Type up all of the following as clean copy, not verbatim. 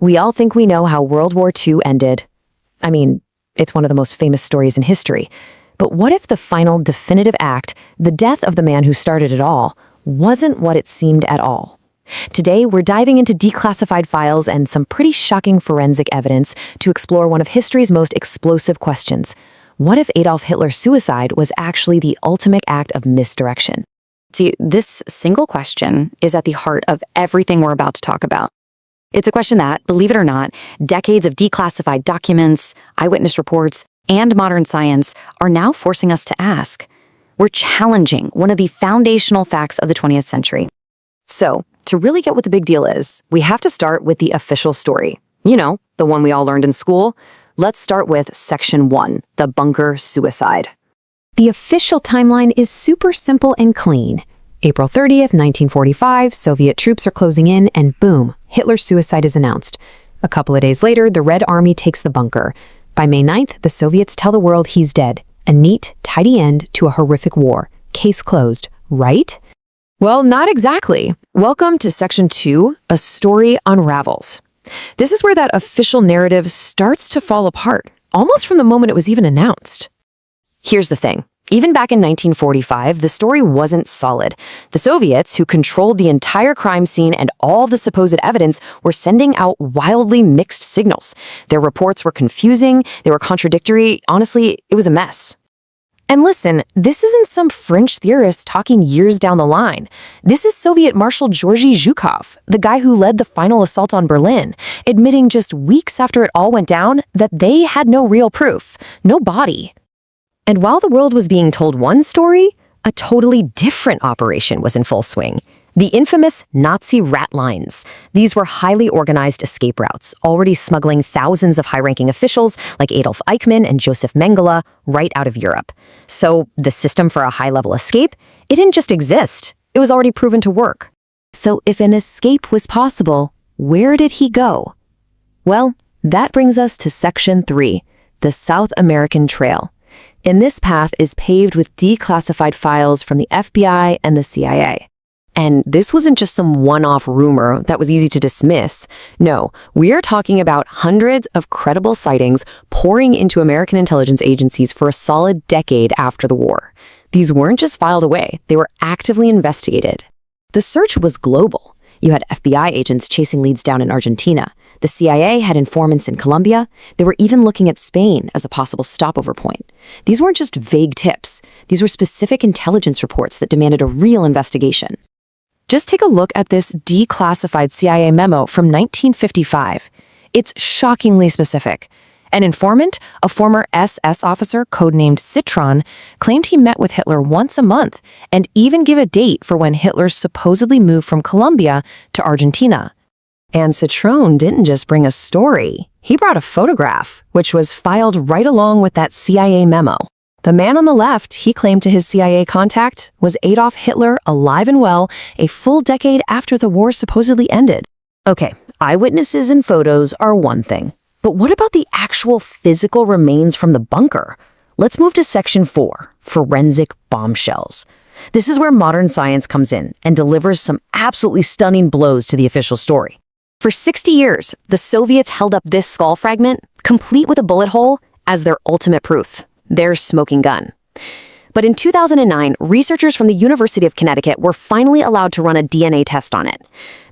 We all think we know how World War II ended. I mean, it's one of the most famous stories in history. But what if the final definitive act, the death of the man who started it all, wasn't what it seemed at all? Today, we're diving into declassified files and some pretty shocking forensic evidence to explore one of history's most explosive questions. What if Adolf Hitler's suicide was actually the ultimate act of misdirection? See, this single question is at the heart of everything we're about to talk about. It's a question that, believe it or not, decades of declassified documents, eyewitness reports, and modern science are now forcing us to ask. We're challenging one of the foundational facts of the 20th century. So, to really get what the big deal is, we have to start with the official story. You know, the one we all learned in school. Let's start with Section 1, the bunker suicide. The official timeline is super simple and clean. April 30th, 1945, Soviet troops are closing in, and boom, Hitler's suicide is announced. A couple of days later, the Red Army takes the bunker. By May 9th, the Soviets tell the world he's dead. A neat, tidy end to a horrific war. Case closed, right? Well, not exactly. Welcome to Section 2, A Story Unravels. This is where that official narrative starts to fall apart, almost from the moment it was even announced. Here's the thing. Even back in 1945, the story wasn't solid. The Soviets, who controlled the entire crime scene and all the supposed evidence, were sending out wildly mixed signals. Their reports were confusing, they were contradictory. Honestly, it was a mess. And listen, this isn't some French theorist talking years down the line. This is Soviet Marshal Georgy Zhukov, the guy who led the final assault on Berlin, admitting just weeks after it all went down that they had no real proof, no body. And while the world was being told one story, a totally different operation was in full swing. The infamous Nazi Ratlines. These were highly organized escape routes, already smuggling thousands of high-ranking officials like Adolf Eichmann and Joseph Mengele right out of Europe. So the system for a high-level escape, it didn't just exist. It was already proven to work. So if an escape was possible, where did he go? Well, that brings us to Section 3, the South American Trail. And this path is paved with declassified files from the FBI and the CIA. And this wasn't just some one-off rumor that was easy to dismiss. No, we are talking about hundreds of credible sightings pouring into American intelligence agencies for a solid decade after the war. These weren't just filed away, they were actively investigated. The search was global. You had FBI agents chasing leads down in Argentina. The CIA had informants in Colombia. They were even looking at Spain as a possible stopover point. These weren't just vague tips. These were specific intelligence reports that demanded a real investigation. Just take a look at this declassified CIA memo from 1955. It's shockingly specific. An informant, a former SS officer codenamed Citron, claimed he met with Hitler once a month and even gave a date for when Hitler supposedly moved from Colombia to Argentina. And Citron didn't just bring a story. He brought a photograph, which was filed right along with that CIA memo. The man on the left, he claimed to his CIA contact, was Adolf Hitler, alive and well, a full decade after the war supposedly ended. Okay, eyewitnesses and photos are one thing. But what about the actual physical remains from the bunker? Let's move to Section 4, Forensic Bombshells. This is where modern science comes in and delivers some absolutely stunning blows to the official story. For 60 years, the Soviets held up this skull fragment, complete with a bullet hole, as their ultimate proof. Their smoking gun. But in 2009, researchers from the University of Connecticut were finally allowed to run a DNA test on it.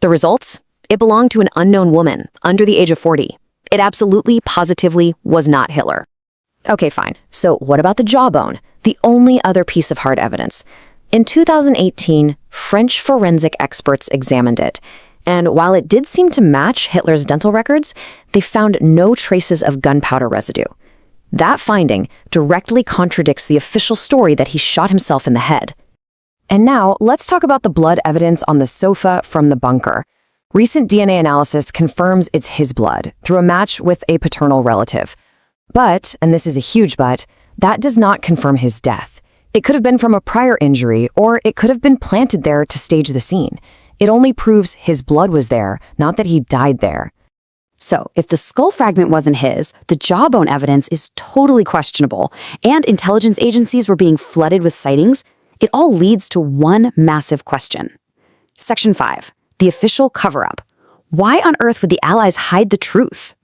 The results? It belonged to an unknown woman, under the age of 40. It absolutely, positively was not Hitler. Okay, fine. So what about the jawbone? The only other piece of hard evidence. In 2018, French forensic experts examined it. And while it did seem to match Hitler's dental records, they found no traces of gunpowder residue. That finding directly contradicts the official story that he shot himself in the head. And now, let's talk about the blood evidence on the sofa from the bunker. Recent DNA analysis confirms it's his blood through a match with a paternal relative. But, and this is a huge but, that does not confirm his death. It could have been from a prior injury, or it could have been planted there to stage the scene. It only proves his blood was there, not that he died there. So, if the skull fragment wasn't his, the jawbone evidence is totally questionable, and intelligence agencies were being flooded with sightings, it all leads to one massive question. Section 5, the official cover-up. Why on earth would the Allies hide the truth?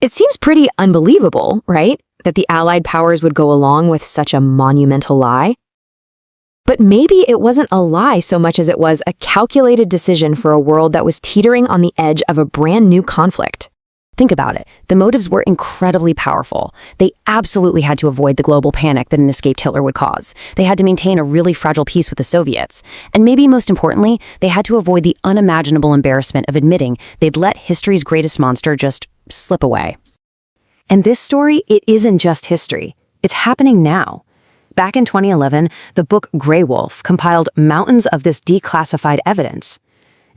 It seems pretty unbelievable, right? That the Allied powers would go along with such a monumental lie. But maybe it wasn't a lie so much as it was a calculated decision for a world that was teetering on the edge of a brand new conflict. Think about it. The motives were incredibly powerful. They absolutely had to avoid the global panic that an escaped Hitler would cause. They had to maintain a really fragile peace with the Soviets. And maybe most importantly, they had to avoid the unimaginable embarrassment of admitting they'd let history's greatest monster just slip away. And this story, it isn't just history. It's happening now. Back in 2011, the book Grey Wolf compiled mountains of this declassified evidence.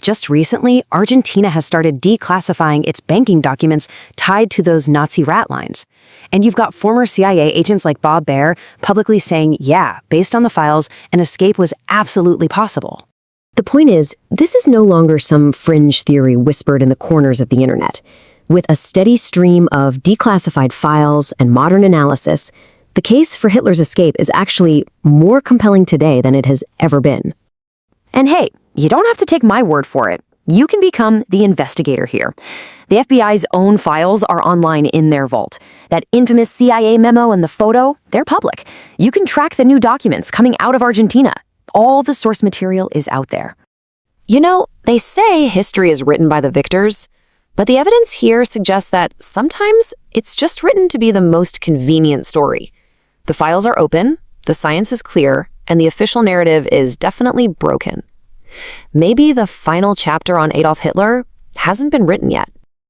Just recently, Argentina has started declassifying its banking documents tied to those Nazi ratlines. And you've got former CIA agents like Bob Baer publicly saying, yeah, based on the files, an escape was absolutely possible. The point is, this is no longer some fringe theory whispered in the corners of the internet. With a steady stream of declassified files and modern analysis, the case for Hitler's escape is actually more compelling today than it has ever been. And hey, you don't have to take my word for it. You can become the investigator here. The FBI's own files are online in their vault. That infamous CIA memo and the photo, they're public. You can track the new documents coming out of Argentina. All the source material is out there. You know, they say history is written by the victors, but the evidence here suggests that sometimes it's just written to be the most convenient story. The files are open, the science is clear, and the official narrative is definitely broken. Maybe the final chapter on Adolf Hitler hasn't been written yet.